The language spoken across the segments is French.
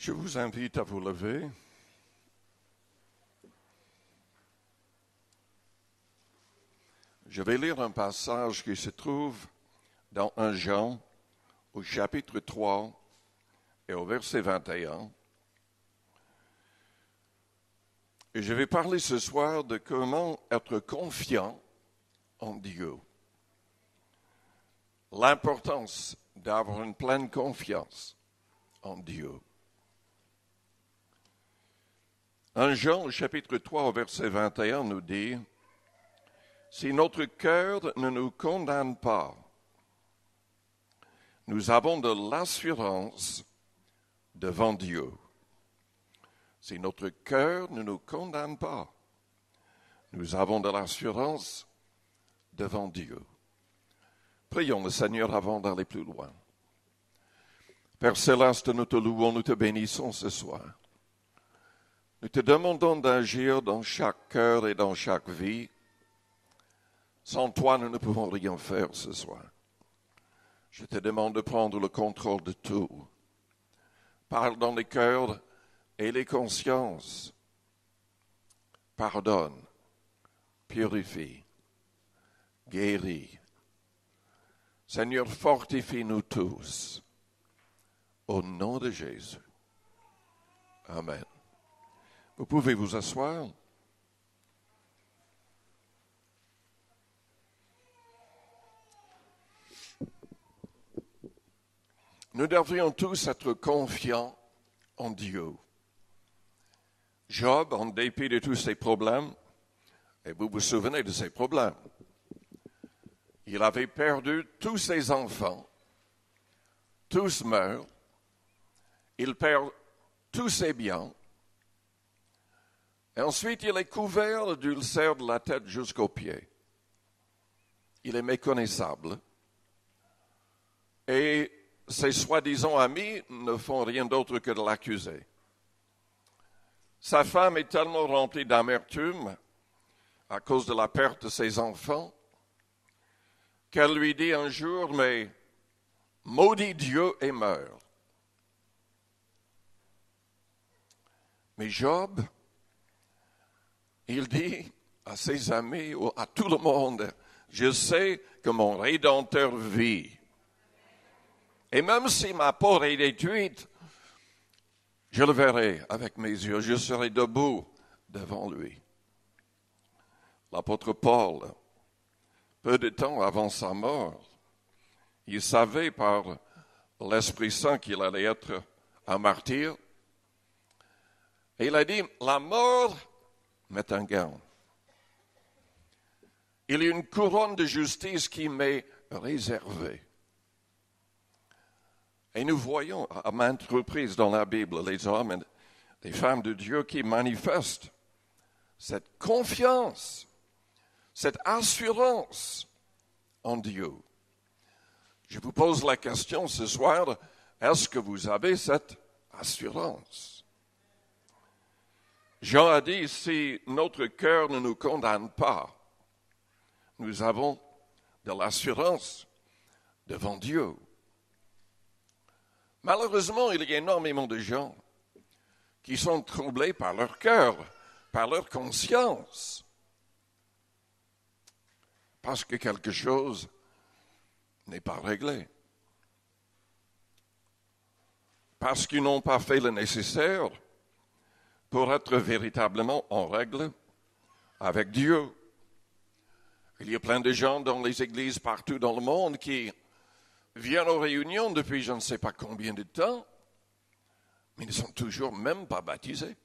Je vous invite à vous lever. Je vais lire un passage qui se trouve dans 1 Jean, au chapitre 3 et au verset 21. Et je vais parler ce soir de comment être confiant en Dieu. L'importance d'avoir une pleine confiance en Dieu. 1 Jean, au chapitre 3, au verset 21, nous dit « Si notre cœur ne nous condamne pas, nous avons de l'assurance devant Dieu. » Si notre cœur ne nous condamne pas, nous avons de l'assurance devant Dieu. Prions le Seigneur avant d'aller plus loin. Père Céleste, nous te louons, nous te bénissons ce soir. Nous te demandons d'agir dans chaque cœur et dans chaque vie. Sans toi, nous ne pouvons rien faire ce soir. Je te demande de prendre le contrôle de tout. Parle dans les cœurs et les consciences. Pardonne, purifie, guéris. Seigneur, fortifie-nous tous. Au nom de Jésus. Amen. Vous pouvez vous asseoir. Nous devrions tous être confiants en Dieu. Job, en dépit de tous ses problèmes, et vous vous souvenez de ses problèmes, il avait perdu tous ses enfants, tous meurent, il perd tous ses biens, et ensuite il est couvert d'ulcères de la tête jusqu'aux pieds. Il est méconnaissable, et ses soi-disant amis ne font rien d'autre que de l'accuser. Sa femme est tellement remplie d'amertume à cause de la perte de ses enfants qu'elle lui dit un jour, mais maudit Dieu et meurt. Mais Job, il dit à ses amis, ou à tout le monde, je sais que mon Rédempteur vit. Et même si ma peau est détruite, je le verrai avec mes yeux, je serai debout devant lui. L'apôtre Paul, peu de temps avant sa mort, il savait par l'Esprit Saint qu'il allait être un martyr. Et il a dit, la mort m'est un gain. Il y a une couronne de justice qui m'est réservée. Et nous voyons à maintes reprises dans la Bible les hommes et les femmes de Dieu qui manifestent cette confiance, cette assurance en Dieu. Je vous pose la question ce soir, est-ce que vous avez cette assurance? Jean a dit, si notre cœur ne nous condamne pas, nous avons de l'assurance devant Dieu. Malheureusement, il y a énormément de gens qui sont troublés par leur cœur, par leur conscience, parce que quelque chose n'est pas réglé, parce qu'ils n'ont pas fait le nécessaire pour être véritablement en règle avec Dieu. Il y a plein de gens dans les églises partout dans le monde qui viennent aux réunions depuis je ne sais pas combien de temps, mais ils ne sont toujours même pas baptisés.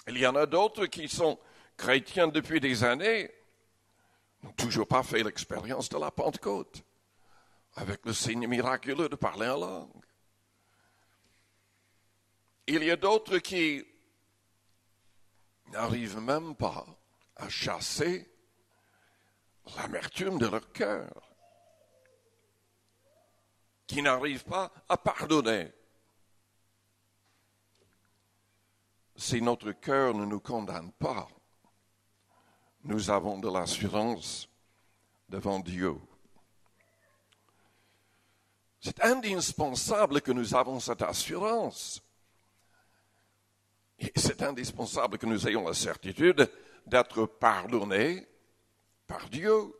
Il y en a d'autres qui sont chrétiens depuis des années, n'ont toujours pas fait l'expérience de la Pentecôte, avec le signe miraculeux de parler en langue. Il y a d'autres qui n'arrivent même pas à chasser l'amertume de leur cœur, qui n'arrivent pas à pardonner. Si notre cœur ne nous condamne pas, nous avons de l'assurance devant Dieu. C'est indispensable que nous avons cette assurance. Et c'est indispensable que nous ayons la certitude d'être pardonnés par Dieu.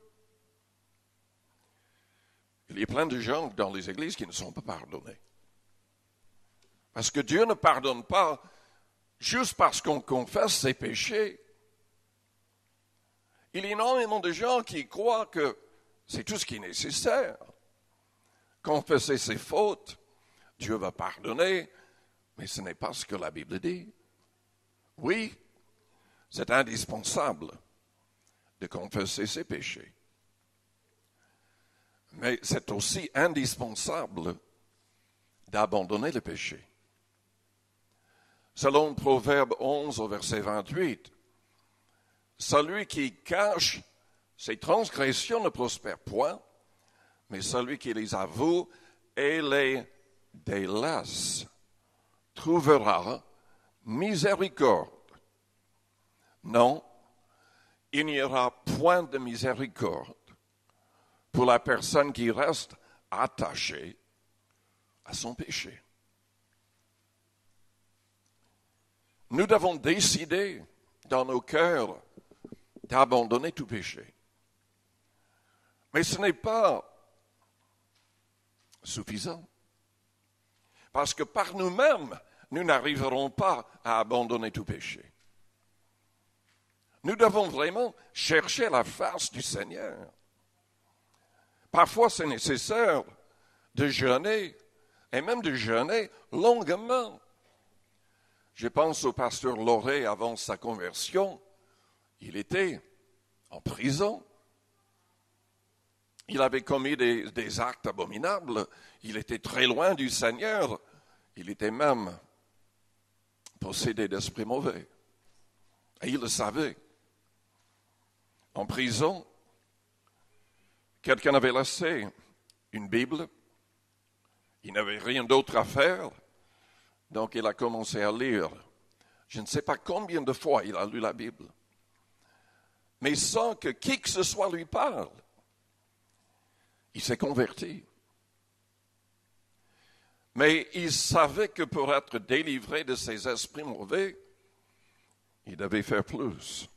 Il y a plein de gens dans les églises qui ne sont pas pardonnés. Parce que Dieu ne pardonne pas juste parce qu'on confesse ses péchés. Il y a énormément de gens qui croient que c'est tout ce qui est nécessaire. Confesser ses fautes, Dieu va pardonner, mais ce n'est pas ce que la Bible dit. Oui, c'est indispensable de confesser ses péchés. Mais c'est aussi indispensable d'abandonner le péché. Selon Proverbe 11 au verset 28, celui qui cache ses transgressions ne prospère point, mais celui qui les avoue et les délaisse trouvera miséricorde. Non, il n'y aura point de miséricorde pour la personne qui reste attachée à son péché. Nous devons décider dans nos cœurs d'abandonner tout péché. Mais ce n'est pas suffisant. Parce que par nous-mêmes, nous n'arriverons pas à abandonner tout péché. Nous devons vraiment chercher la face du Seigneur. Parfois, c'est nécessaire de jeûner, et même de jeûner longuement. Je pense au pasteur Lauré avant sa conversion. Il était en prison. Il avait commis des actes abominables. Il était très loin du Seigneur. Il était même possédé d'esprits mauvais. Et il le savait. En prison, quelqu'un avait laissé une Bible. Il n'avait rien d'autre à faire. Donc il a commencé à lire. Je ne sais pas combien de fois il a lu la Bible. Mais sans que qui que ce soit lui parle. Il s'est converti. Mais il savait que pour être délivré de ses esprits mauvais, il devait faire plus.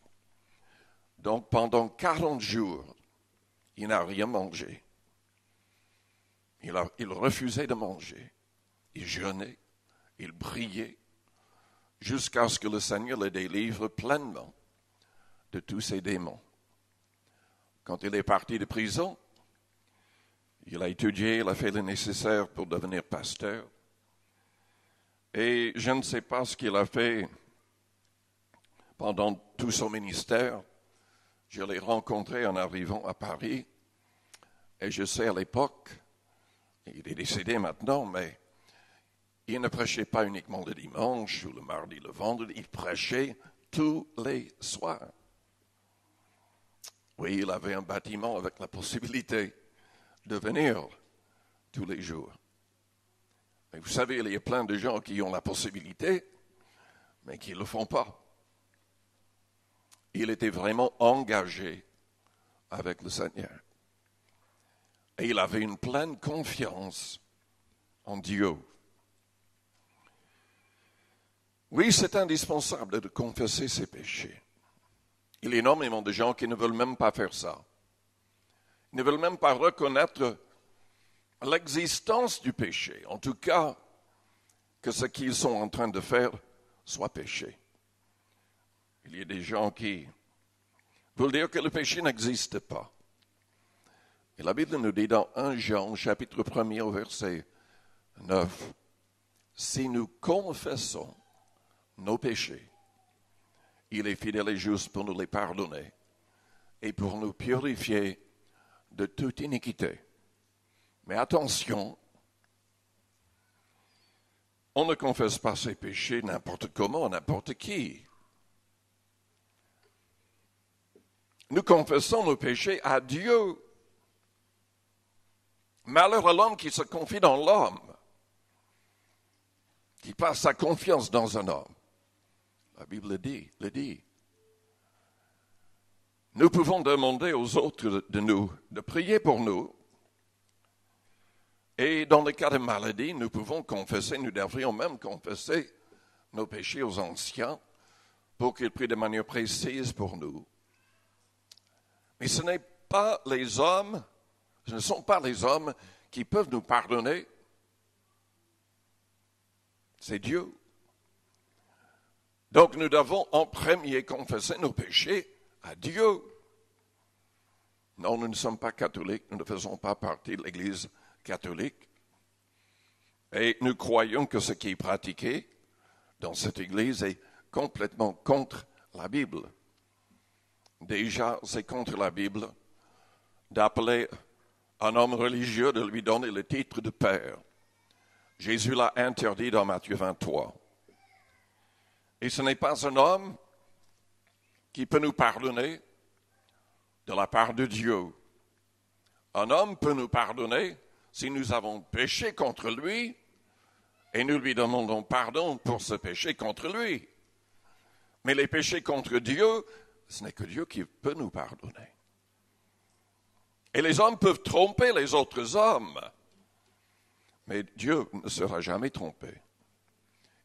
Donc pendant 40 jours, il n'a rien mangé. Il refusait de manger. Il jeûnait, il priait, jusqu'à ce que le Seigneur le délivre pleinement de tous ses démons. Quand il est parti de prison, il a étudié, il a fait le nécessaire pour devenir pasteur. Et je ne sais pas ce qu'il a fait pendant tout son ministère. Je l'ai rencontré en arrivant à Paris. Et je sais à l'époque, il est décédé maintenant, mais il ne prêchait pas uniquement le dimanche ou le mardi, le vendredi. Il prêchait tous les soirs. Oui, il avait un bâtiment avec la possibilité de venir tous les jours. Mais vous savez, il y a plein de gens qui ont la possibilité, mais qui ne le font pas. Il était vraiment engagé avec le Seigneur. Et il avait une pleine confiance en Dieu. Oui, c'est indispensable de confesser ses péchés. Il y a énormément de gens qui ne veulent même pas faire ça. Ils ne veulent même pas reconnaître l'existence du péché. En tout cas, que ce qu'ils sont en train de faire soit péché. Il y a des gens qui veulent dire que le péché n'existe pas. Et la Bible nous dit dans 1 Jean, chapitre 1er, au verset 9, « Si nous confessons nos péchés, il est fidèle et juste pour nous les pardonner et pour nous purifier de toute iniquité. » Mais attention, on ne confesse pas ses péchés n'importe comment, n'importe qui. Nous confessons nos péchés à Dieu. Malheur à l'homme qui se confie dans l'homme, qui place sa confiance dans un homme. La Bible le dit. Nous pouvons demander aux autres de prier pour nous, Et dans le cas de maladie, nous pouvons confesser, nous devrions même confesser nos péchés aux anciens pour qu'ils prient de manière précise pour nous. Mais ce ne sont pas les hommes qui peuvent nous pardonner. C'est Dieu. Donc nous devons en premier confesser nos péchés à Dieu. Non, nous ne sommes pas catholiques, nous ne faisons pas partie de l'Église catholique. Et nous croyons que ce qui est pratiqué dans cette Église est complètement contre la Bible. Déjà, c'est contre la Bible d'appeler un homme religieux, de lui donner le titre de père. Jésus l'a interdit dans Matthieu 23. Et ce n'est pas un homme qui peut nous pardonner de la part de Dieu. Un homme peut nous pardonner si nous avons péché contre lui et nous lui demandons pardon pour ce péché contre lui. Mais les péchés contre Dieu, ce n'est que Dieu qui peut nous pardonner. Et les hommes peuvent tromper les autres hommes, mais Dieu ne sera jamais trompé.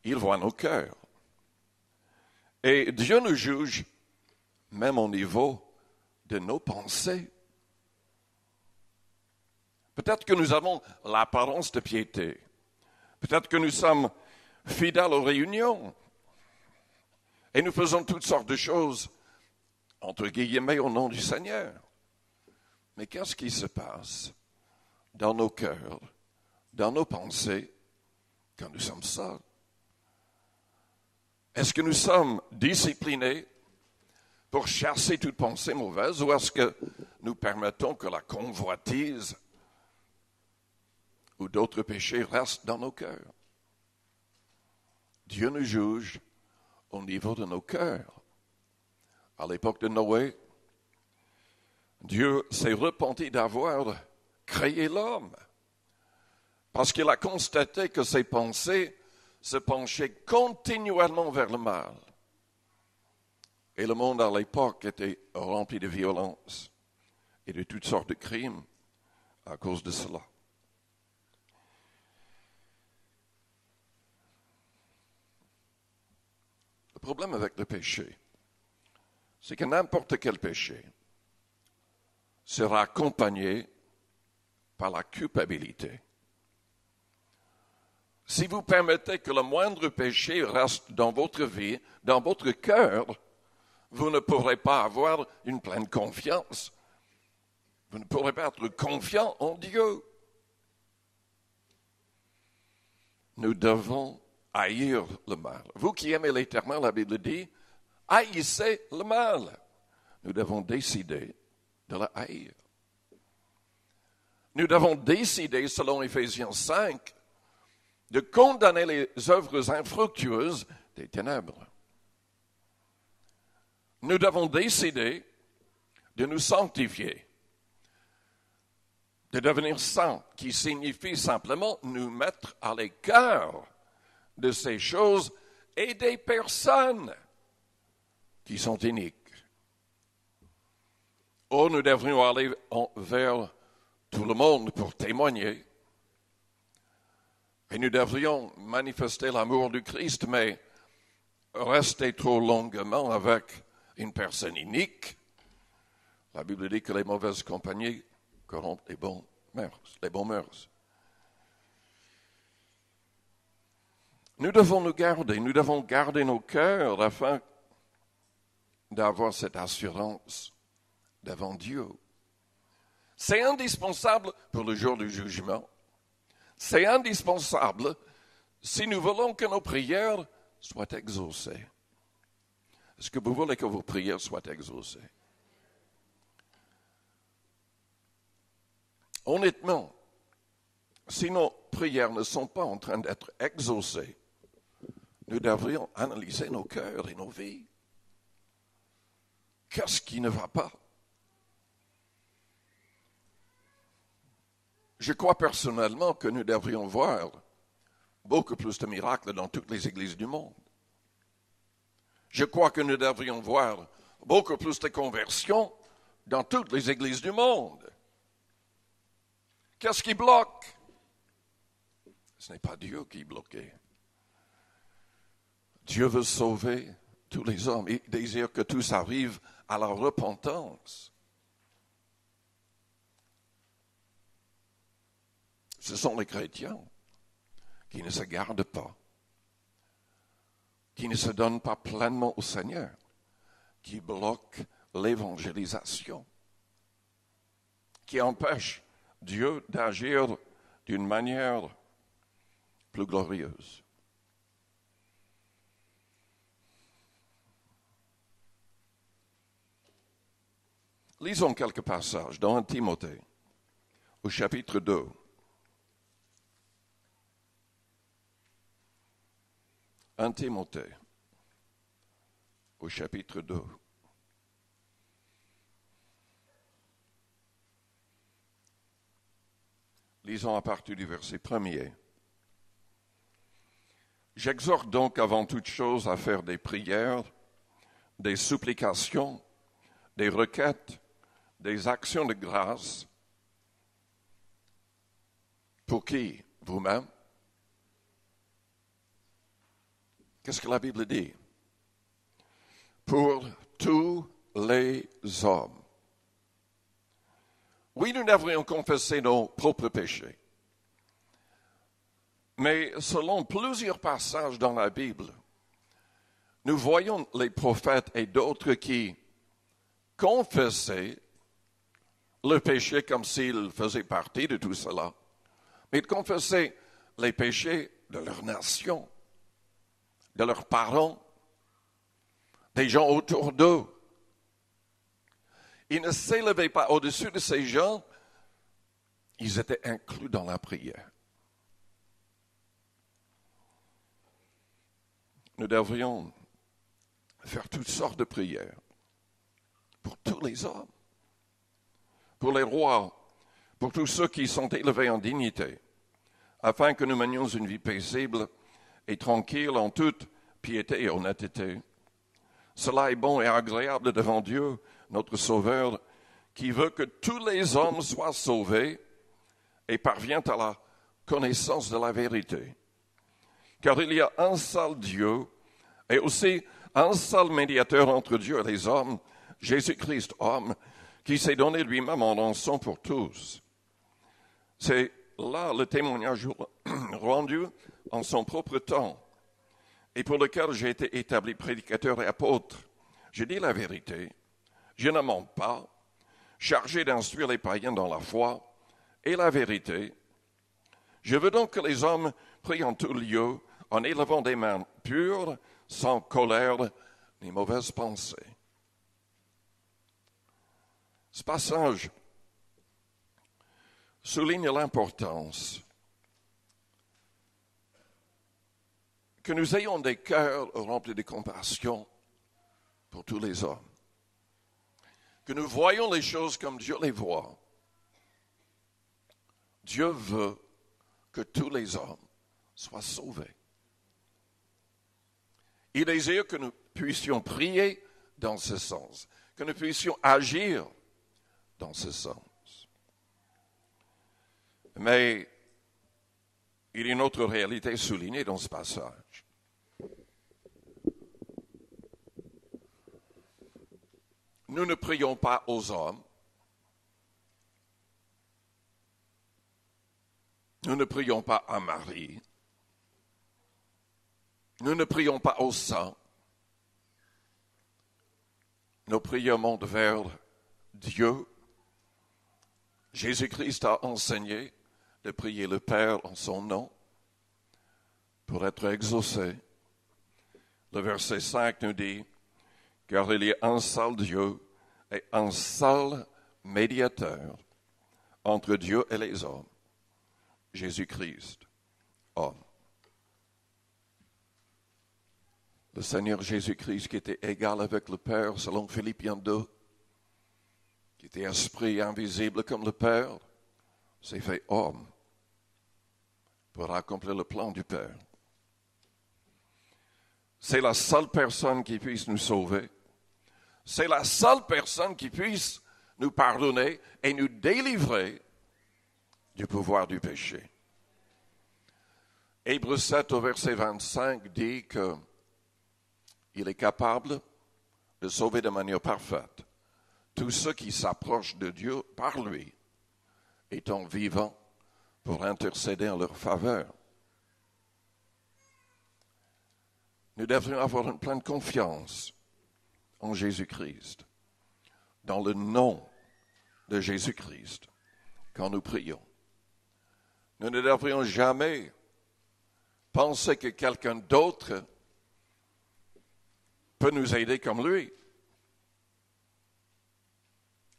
Il voit nos cœurs. Et Dieu nous juge même au niveau de nos pensées. Peut-être que nous avons l'apparence de piété. Peut-être que nous sommes fidèles aux réunions. Et nous faisons toutes sortes de choses, entre guillemets, au nom du Seigneur. Mais qu'est-ce qui se passe dans nos cœurs, dans nos pensées, quand nous sommes seuls? Est-ce que nous sommes disciplinés pour chasser toute pensée mauvaise ou est-ce que nous permettons que la convoitise ou d'autres péchés restent dans nos cœurs? Dieu nous juge au niveau de nos cœurs. À l'époque de Noé, Dieu s'est repenti d'avoir créé l'homme parce qu'il a constaté que ses pensées se penchaient continuellement vers le mal. Et le monde à l'époque était rempli de violence et de toutes sortes de crimes à cause de cela. Le problème avec le péché, c'est que n'importe quel péché sera accompagné par la culpabilité. Si vous permettez que le moindre péché reste dans votre vie, dans votre cœur, vous ne pourrez pas avoir une pleine confiance. Vous ne pourrez pas être confiant en Dieu. Nous devons haïr le mal. Vous qui aimez l'Éternel, la Bible dit, haïssez le mal. Nous devons décider de le haïr. Nous devons décider, selon Éphésiens 5, de condamner les œuvres infructueuses des ténèbres. Nous devons décider de nous sanctifier, de devenir saints, qui signifie simplement nous mettre à l'écart de ces choses et des personnes qui sont iniques. Or, nous devrions aller vers tout le monde pour témoigner. Et nous devrions manifester l'amour du Christ, mais rester trop longuement avec une personne inique. La Bible dit que les mauvaises compagnies corrompent les bons mœurs. Nous devons garder nos cœurs afin d'avoir cette assurance devant Dieu. C'est indispensable pour le jour du jugement. C'est indispensable si nous voulons que nos prières soient exaucées. Est-ce que vous voulez que vos prières soient exaucées? Honnêtement, si nos prières ne sont pas en train d'être exaucées, nous devrions analyser nos cœurs et nos vies. Qu'est-ce qui ne va pas? Je crois personnellement que nous devrions voir beaucoup plus de miracles dans toutes les églises du monde. Je crois que nous devrions voir beaucoup plus de conversions dans toutes les églises du monde. Qu'est-ce qui bloque? Ce n'est pas Dieu qui est bloqué. Dieu veut sauver tous les hommes. Il désire que tous arrivent à la repentance. Ce sont les chrétiens qui ne se gardent pas, qui ne se donnent pas pleinement au Seigneur, qui bloquent l'évangélisation, qui empêchent Dieu d'agir d'une manière plus glorieuse. Lisons quelques passages dans 1 Timothée, au chapitre 2. 1 Timothée, au chapitre 2. Lisons à partir du verset 1er. J'exhorte donc avant toute chose à faire des prières, des supplications, des requêtes, des actions de grâce. Pour qui? Vous-même? Qu'est-ce que la Bible dit? Pour tous les hommes. Oui, nous devrions confesser nos propres péchés. Mais selon plusieurs passages dans la Bible, nous voyons les prophètes et d'autres qui confessaient le péché comme s'ils faisaient partie de tout cela, mais de confesser les péchés de leur nation, de leurs parents, des gens autour d'eux. Ils ne s'élevaient pas au-dessus de ces gens, ils étaient inclus dans la prière. Nous devrions faire toutes sortes de prières pour tous les hommes, pour les rois, pour tous ceux qui sont élevés en dignité, afin que nous menions une vie paisible et tranquille en toute piété et honnêteté. Cela est bon et agréable devant Dieu, notre Sauveur, qui veut que tous les hommes soient sauvés et parviennent à la connaissance de la vérité. Car il y a un seul Dieu et aussi un seul médiateur entre Dieu et les hommes, Jésus-Christ, homme, qui s'est donné lui-même en rançon pour tous. C'est là le témoignage rendu en son propre temps et pour lequel j'ai été établi prédicateur et apôtre. Je dis la vérité, je ne mens pas, chargé d'instruire les païens dans la foi et la vérité. Je veux donc que les hommes prient en tout lieu en élevant des mains pures, sans colère ni mauvaise pensée. Ce passage souligne l'importance que nous ayons des cœurs remplis de compassion pour tous les hommes, que nous voyons les choses comme Dieu les voit. Dieu veut que tous les hommes soient sauvés. Il désire que nous puissions prier dans ce sens, que nous puissions agir dans ce sens. Mais il y a une autre réalité soulignée dans ce passage. Nous ne prions pas aux hommes. Nous ne prions pas à Marie. Nous ne prions pas aux saints. Nos prières montent vers Dieu. Jésus-Christ a enseigné de prier le Père en son nom pour être exaucé. Le verset 5 nous dit, car il y a un seul Dieu et un seul médiateur entre Dieu et les hommes, Jésus-Christ, homme. Le Seigneur Jésus-Christ qui était égal avec le Père, selon Philippiens 2, qui était esprit invisible comme le Père, s'est fait homme pour accomplir le plan du Père. C'est la seule personne qui puisse nous sauver. C'est la seule personne qui puisse nous pardonner et nous délivrer du pouvoir du péché. Hébreux 7 au verset 25 dit qu'il est capable de sauver de manière parfaite tous ceux qui s'approchent de Dieu par lui, étant vivants pour intercéder en leur faveur. Nous devrions avoir une pleine confiance en Jésus-Christ, dans le nom de Jésus-Christ, quand nous prions. Nous ne devrions jamais penser que quelqu'un d'autre peut nous aider comme lui.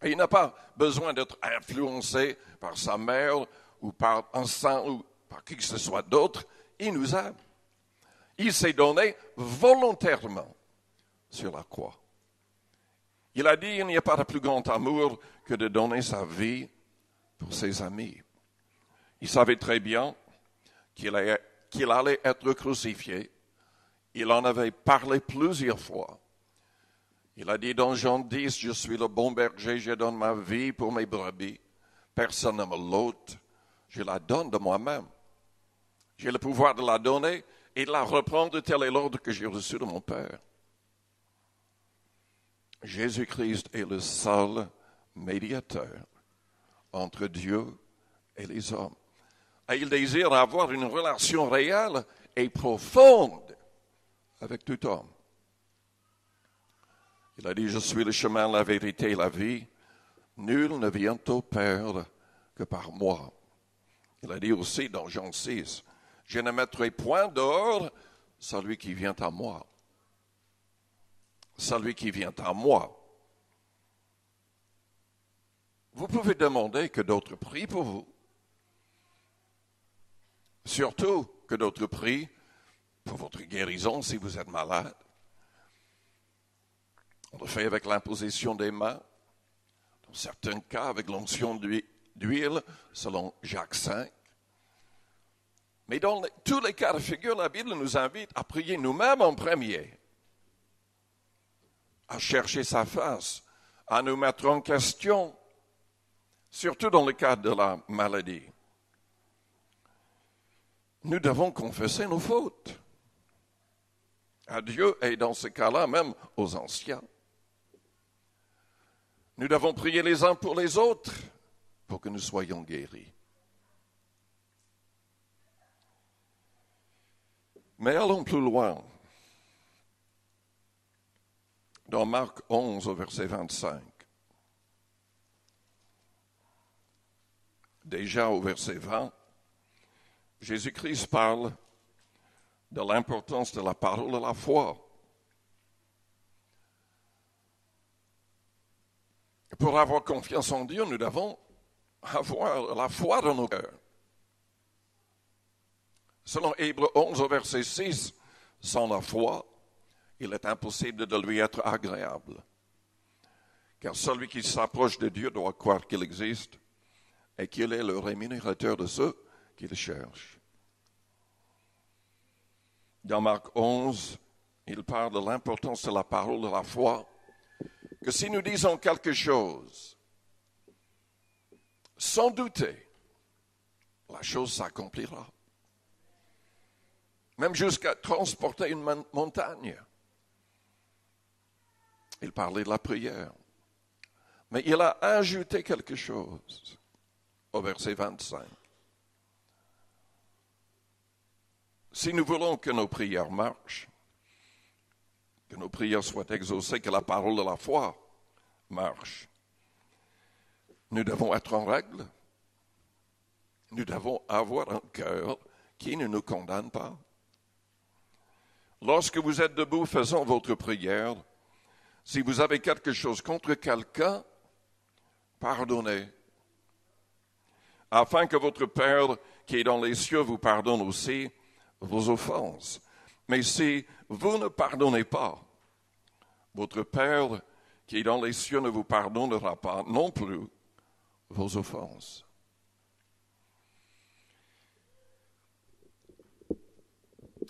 Et il n'a pas besoin d'être influencé par sa mère ou par un saint ou par qui que ce soit d'autre. Il nous aime. Il s'est donné volontairement sur la croix. Il a dit, il n'y a pas de plus grand amour que de donner sa vie pour ses amis. Il savait très bien qu'il allait être crucifié. Il en avait parlé plusieurs fois. Il a dit dans Jean 10, je suis le bon berger, je donne ma vie pour mes brebis. Personne ne me l'ôte, je la donne de moi-même. J'ai le pouvoir de la donner et de la reprendre, tel est l'ordre que j'ai reçu de mon Père. Jésus-Christ est le seul médiateur entre Dieu et les hommes. Et il désire avoir une relation réelle et profonde avec tout homme. Il a dit, je suis le chemin, la vérité et la vie. Nul ne vient au Père que par moi. Il a dit aussi dans Jean 6, je ne mettrai point dehors celui qui vient à moi. Celui qui vient à moi. Vous pouvez demander que d'autres prient pour vous. Surtout que d'autres prient pour votre guérison si vous êtes malade. On le fait avec l'imposition des mains. Dans certains cas, avec l'onction d'huile, selon Jacques 5. Mais dans tous les cas de figure, la Bible nous invite à prier nous-mêmes en premier, à chercher sa face, à nous mettre en question, surtout dans le cas de la maladie. Nous devons confesser nos fautes à Dieu et dans ce cas-là même aux anciens. Nous devons prier les uns pour les autres pour que nous soyons guéris. Mais allons plus loin. Dans Marc 11 au verset 25. Déjà au verset 20, Jésus-Christ parle de l'importance de la parole de la foi. Pour avoir confiance en Dieu, nous devons avoir la foi dans nos cœurs. Selon Hébreux 11 au verset 6, sans la foi, il est impossible de lui être agréable. Car celui qui s'approche de Dieu doit croire qu'il existe et qu'il est le rémunérateur de ceux qui le cherchent. Dans Marc 11, il parle de l'importance de la parole de la foi, que si nous disons quelque chose, sans douter, la chose s'accomplira. Même jusqu'à transporter une montagne. Il parlait de la prière. Mais il a ajouté quelque chose au verset 25. Si nous voulons que nos prières marchent, que nos prières soient exaucées, que la parole de la foi marche, nous devons être en règle. Nous devons avoir un cœur qui ne nous condamne pas. Lorsque vous êtes debout faisant votre prière, si vous avez quelque chose contre quelqu'un, pardonnez, afin que votre Père qui est dans les cieux vous pardonne aussi vos offenses. Mais si vous ne pardonnez pas, votre Père qui est dans les cieux ne vous pardonnera pas non plus vos offenses.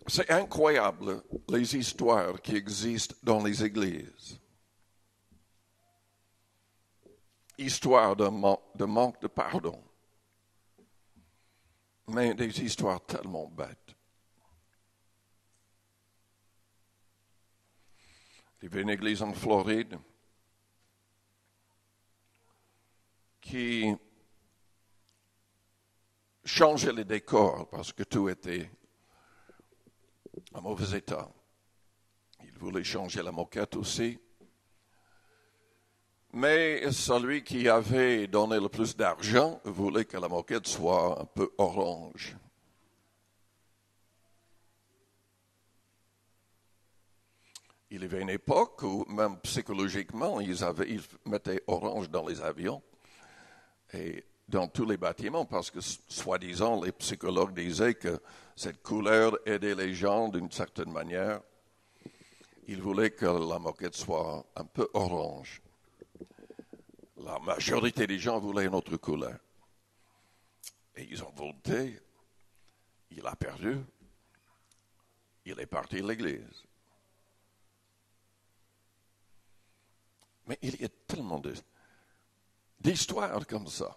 C'est incroyable les histoires qui existent dans les églises. Histoires de manque de pardon. Mais des histoires tellement bêtes. Il y avait une église en Floride qui changeait les décors parce que tout était en mauvais état. Il voulait changer la moquette aussi. Mais celui qui avait donné le plus d'argent voulait que la moquette soit un peu orange. Il y avait une époque où, même psychologiquement, ils mettaient orange dans les avions et dans tous les bâtiments parce que, soi-disant, les psychologues disaient que cette couleur aidait les gens d'une certaine manière. Ils voulaient que la moquette soit un peu orange. La majorité des gens voulaient une autre couleur. Et ils ont voté. Il a perdu. Il est parti de l'église. Mais il y a tellement d'histoires comme ça.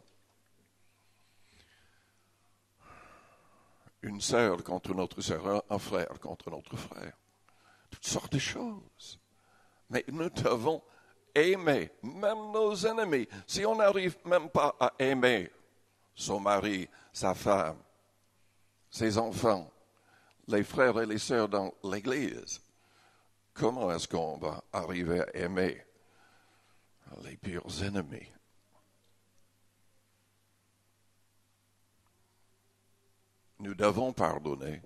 Une sœur contre une autre sœur, un frère contre un autre frère. Toutes sortes de choses. Mais nous devons aimer même nos ennemis. Si on n'arrive même pas à aimer son mari, sa femme, ses enfants, les frères et les sœurs dans l'Église, comment est-ce qu'on va arriver à aimer les pires ennemis? Nous devons pardonner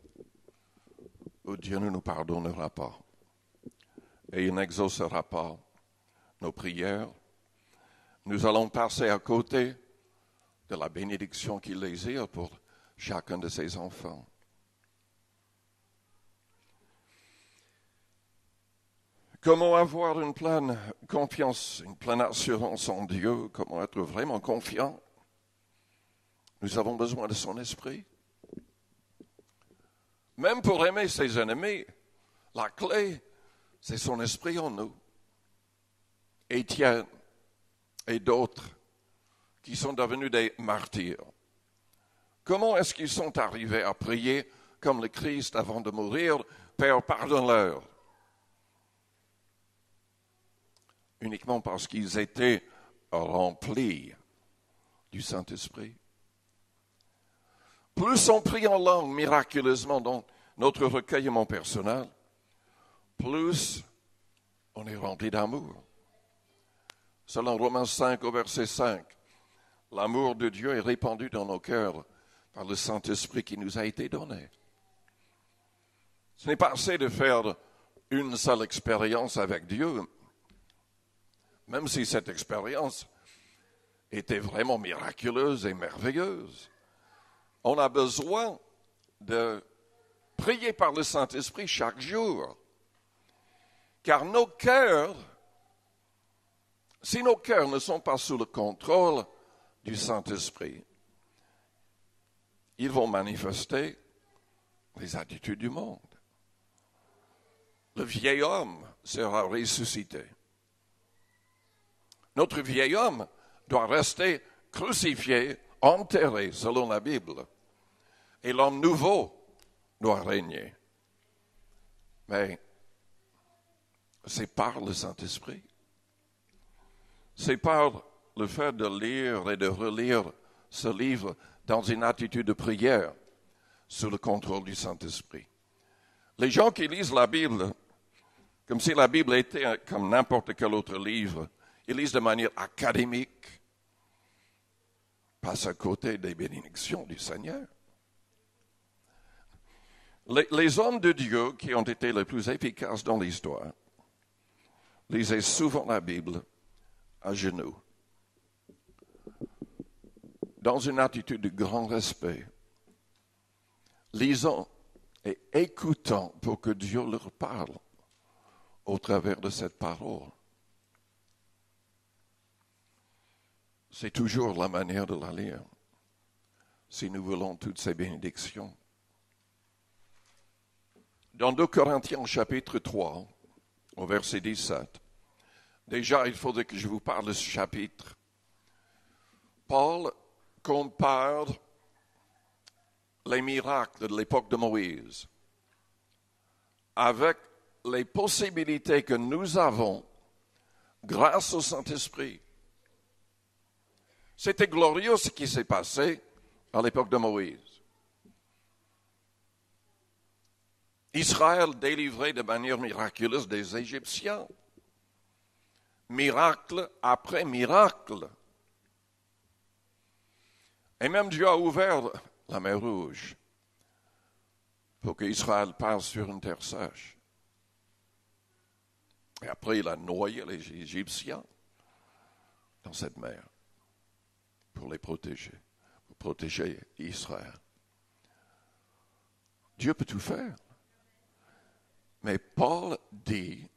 ou Dieu ne nous pardonnera pas et il n'exaucera pas nos prières. Nous allons passer à côté de la bénédiction qu'il désire pour chacun de ses enfants. Comment avoir une pleine confiance, une pleine assurance en Dieu? Comment être vraiment confiant? Nous avons besoin de son esprit. Même pour aimer ses ennemis, la clé, c'est son esprit en nous. Étienne et d'autres qui sont devenus des martyrs. Comment est-ce qu'ils sont arrivés à prier comme le Christ avant de mourir? Père, pardonne-leur. Uniquement parce qu'ils étaient remplis du Saint-Esprit. Plus on prie en langue miraculeusement dans notre recueillement personnel, plus on est rempli d'amour. Selon Romains 5 au verset 5, l'amour de Dieu est répandu dans nos cœurs par le Saint-Esprit qui nous a été donné. Ce n'est pas assez de faire une seule expérience avec Dieu, même si cette expérience était vraiment miraculeuse et merveilleuse. On a besoin de prier par le Saint-Esprit chaque jour, car nos cœurs, si nos cœurs ne sont pas sous le contrôle du Saint-Esprit, ils vont manifester les attitudes du monde. Le vieil homme sera ressuscité. Notre vieil homme doit rester crucifié, enterré, selon la Bible. Et l'homme nouveau doit régner. Mais c'est par le Saint-Esprit. C'est par le fait de lire et de relire ce livre dans une attitude de prière, sous le contrôle du Saint-Esprit. Les gens qui lisent la Bible, comme si la Bible était comme n'importe quel autre livre, ils lisent de manière académique, passent à côté des bénédictions du Seigneur. Les hommes de Dieu qui ont été les plus efficaces dans l'histoire lisaient souvent la Bible à genoux, dans une attitude de grand respect, lisant et écoutant pour que Dieu leur parle au travers de cette parole. C'est toujours la manière de la lire, si nous voulons toutes ces bénédictions. Dans 2 Corinthiens chapitre 3, au verset 17, déjà il faudrait que je vous parle de ce chapitre. Paul compare les miracles de l'époque de Moïse avec les possibilités que nous avons grâce au Saint-Esprit. C'était glorieux ce qui s'est passé à l'époque de Moïse. Israël délivré de manière miraculeuse des Égyptiens. Miracle après miracle. Et même Dieu a ouvert la mer Rouge pour qu'Israël passe sur une terre sèche. Et après, il a noyé les Égyptiens dans cette mer pour les protéger, pour protéger Israël. Dieu peut tout faire. Mais Paul dit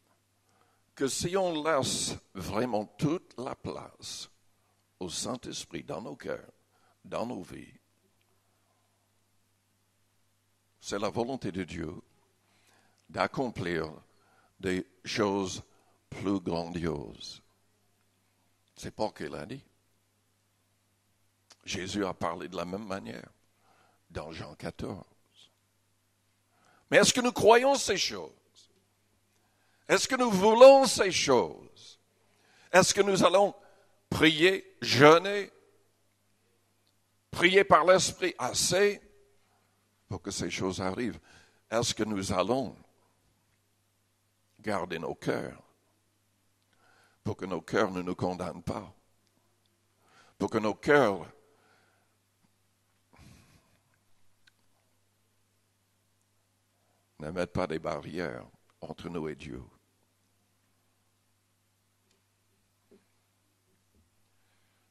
que si on laisse vraiment toute la place au Saint-Esprit dans nos cœurs, dans nos vies, c'est la volonté de Dieu d'accomplir des choses plus grandioses. C'est Paul qui l'a dit. Jésus a parlé de la même manière dans Jean 14. Mais est-ce que nous croyons ces choses? Est-ce que nous voulons ces choses? Est-ce que nous allons prier, jeûner, prier par l'Esprit assez pour que ces choses arrivent? Est-ce que nous allons garder nos cœurs pour que nos cœurs ne nous condamnent pas? Pour que nos cœurs ne mettent pas des barrières entre nous et Dieu.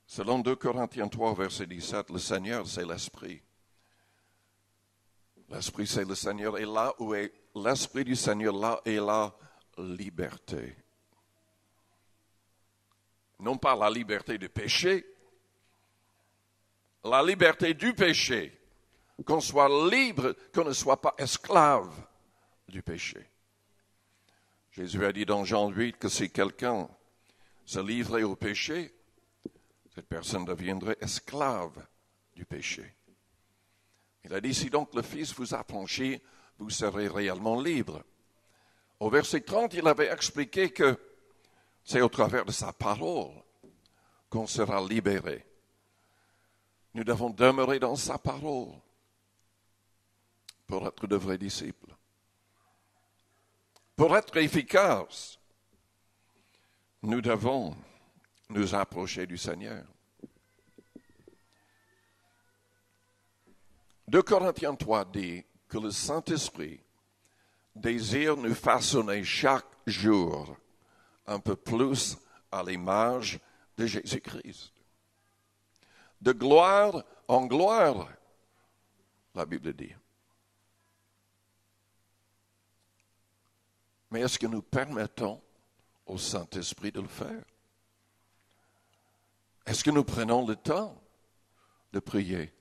Selon 2 Corinthiens 3, verset 17, le Seigneur, c'est l'Esprit. L'Esprit, c'est le Seigneur. Et là où est l'Esprit du Seigneur, là est la liberté. Non pas la liberté du péché, la liberté du péché. Qu'on soit libre, qu'on ne soit pas esclave du péché. Jésus a dit dans Jean 8 que si quelqu'un se livrait au péché, cette personne deviendrait esclave du péché. Il a dit, si donc le Fils vous a affranchi, vous serez réellement libre. Au verset 30, il avait expliqué que c'est au travers de sa parole qu'on sera libéré. Nous devons demeurer dans sa parole pour être de vrais disciples. Pour être efficaces, nous devons nous approcher du Seigneur. 2 Corinthiens 3 dit que le Saint-Esprit désire nous façonner chaque jour un peu plus à l'image de Jésus-Christ. De gloire en gloire, la Bible dit. Mais est-ce que nous permettons au Saint-Esprit de le faire? Est-ce que nous prenons le temps de prier,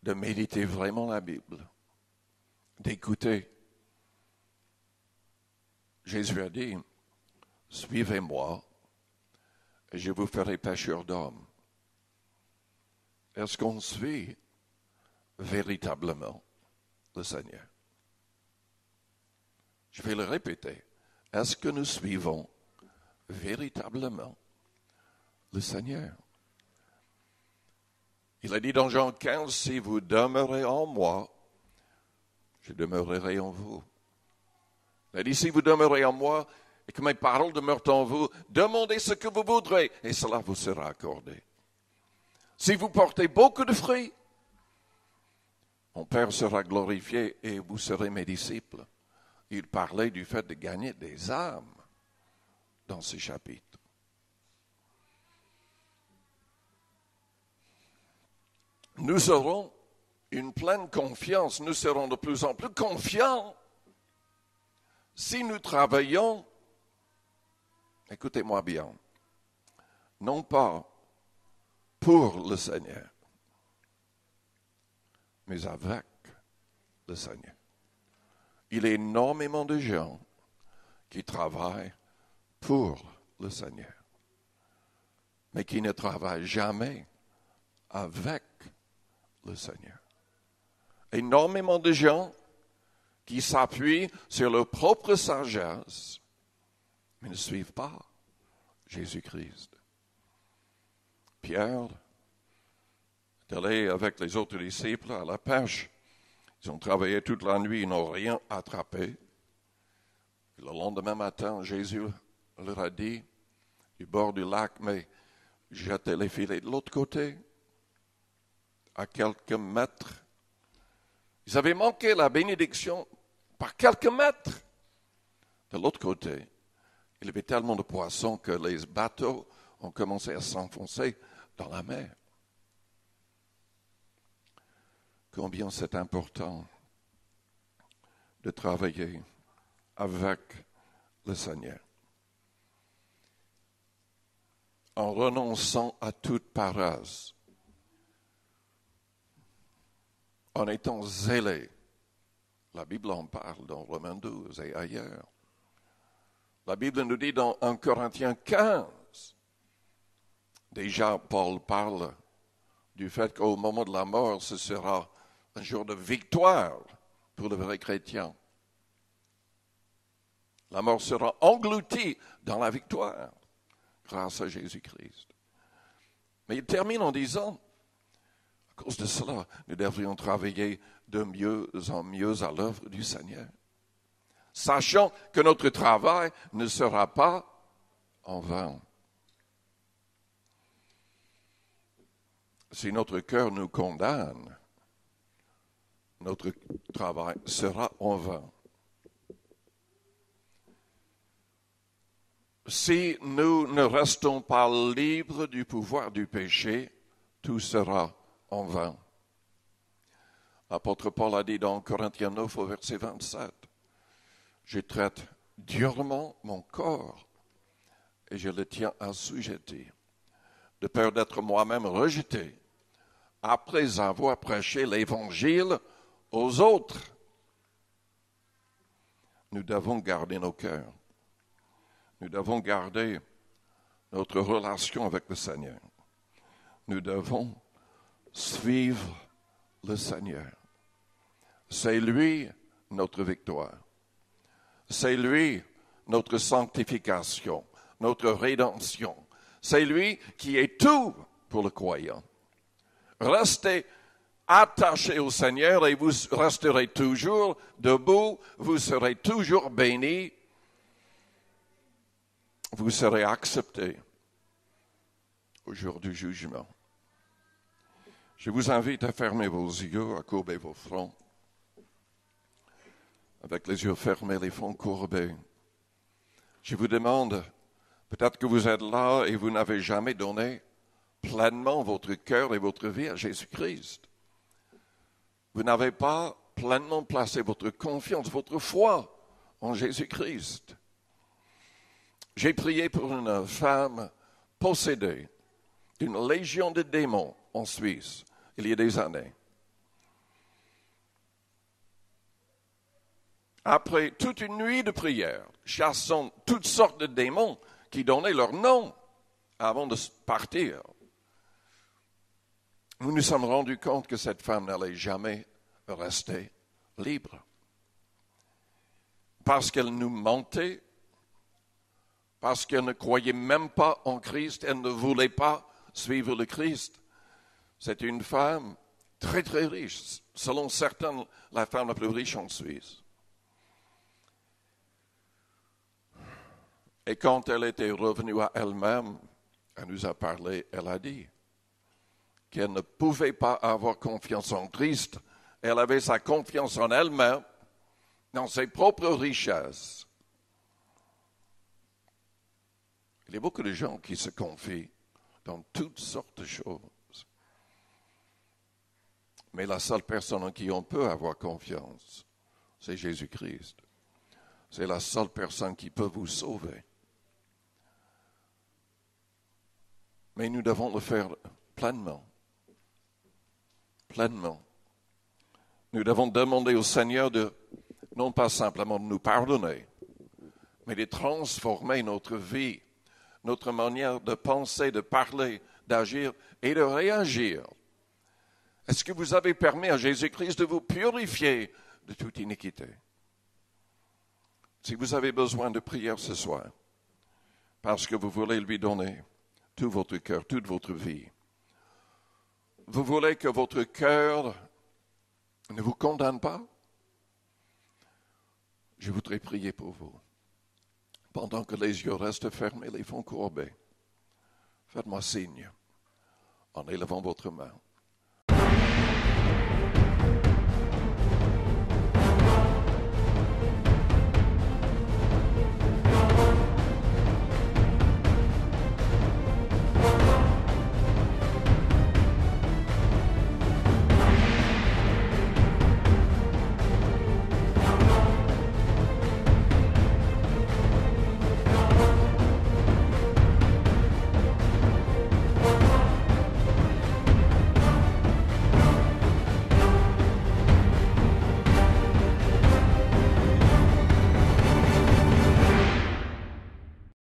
de méditer vraiment la Bible, d'écouter? Jésus a dit, suivez-moi et je vous ferai pêcheurs d'hommes. Est-ce qu'on suit véritablement le Seigneur? Je vais le répéter. Est-ce que nous suivons véritablement le Seigneur? Il a dit dans Jean 15, si vous demeurez en moi, je demeurerai en vous. Il a dit, si vous demeurez en moi et que mes paroles demeurent en vous, demandez ce que vous voudrez et cela vous sera accordé. Si vous portez beaucoup de fruits, mon Père sera glorifié et vous serez mes disciples. Il parlait du fait de gagner des âmes dans ce chapitre. Nous aurons une pleine confiance, nous serons de plus en plus confiants si nous travaillons, écoutez-moi bien, non pas pour le Seigneur, mais avec le Seigneur. Il y a énormément de gens qui travaillent pour le Seigneur, mais qui ne travaillent jamais avec le Seigneur. Énormément de gens qui s'appuient sur leur propre sagesse, mais ne suivent pas Jésus-Christ. Pierre est allé avec les autres disciples à la pêche. Ils ont travaillé toute la nuit, ils n'ont rien attrapé. Le lendemain matin, Jésus leur a dit, du bord du lac, mais jetez les filets de l'autre côté, à quelques mètres. Ils avaient manqué la bénédiction par quelques mètres. De l'autre côté, il y avait tellement de poissons que les bateaux ont commencé à s'enfoncer dans la mer. Combien c'est important de travailler avec le Seigneur. En renonçant à toute paresse, en étant zélé. La Bible en parle dans Romains 12 et ailleurs. La Bible nous dit dans 1 Corinthiens 15, déjà Paul parle du fait qu'au moment de la mort, ce sera un jour de victoire pour le vrai chrétien. La mort sera engloutie dans la victoire grâce à Jésus-Christ. Mais il termine en disant, à cause de cela, nous devrions travailler de mieux en mieux à l'œuvre du Seigneur, sachant que notre travail ne sera pas en vain. Si notre cœur nous condamne, notre travail sera en vain. Si nous ne restons pas libres du pouvoir du péché, tout sera en vain. L'apôtre Paul a dit dans Corinthiens 9 au verset 27, « Je traite durement mon corps et je le tiens assujetti, de peur d'être moi-même rejeté, après avoir prêché l'Évangile aux autres. » Nous devons garder nos cœurs. Nous devons garder notre relation avec le Seigneur. Nous devons suivre le Seigneur. C'est lui notre victoire. C'est lui notre sanctification, notre rédemption. C'est lui qui est tout pour le croyant. Restez attachés au Seigneur et vous resterez toujours debout, vous serez toujours bénis. Vous serez acceptés au jour du jugement. Je vous invite à fermer vos yeux, à courber vos fronts. Avec les yeux fermés, les fronts courbés. Je vous demande, peut-être que vous êtes là et vous n'avez jamais donné pleinement votre cœur et votre vie à Jésus-Christ. Vous n'avez pas pleinement placé votre confiance, votre foi en Jésus-Christ. J'ai prié pour une femme possédée d'une légion de démons en Suisse, il y a des années. Après toute une nuit de prière, chassant toutes sortes de démons qui donnaient leur nom avant de partir, nous nous sommes rendus compte que cette femme n'allait jamais rester libre. Parce qu'elle nous mentait, parce qu'elle ne croyait même pas en Christ, elle ne voulait pas suivre le Christ. C'est une femme très très riche, selon certains, la femme la plus riche en Suisse. Et quand elle était revenue à elle-même, elle nous a parlé, elle a dit qu'elle ne pouvait pas avoir confiance en Christ, elle avait sa confiance en elle-même, dans ses propres richesses. Il y a beaucoup de gens qui se confient dans toutes sortes de choses. Mais la seule personne en qui on peut avoir confiance, c'est Jésus-Christ. C'est la seule personne qui peut vous sauver. Mais nous devons le faire pleinement. Pleinement. Nous devons demander au Seigneur de, non pas simplement de nous pardonner, mais de transformer notre vie, notre manière de penser, de parler, d'agir et de réagir. Est-ce que vous avez permis à Jésus-Christ de vous purifier de toute iniquité? Si vous avez besoin de prière ce soir, parce que vous voulez lui donner tout votre cœur, toute votre vie, vous voulez que votre cœur ne vous condamne pas, je voudrais prier pour vous. Pendant que les yeux restent fermés, les fronts courbés, faites-moi signe en élevant votre main.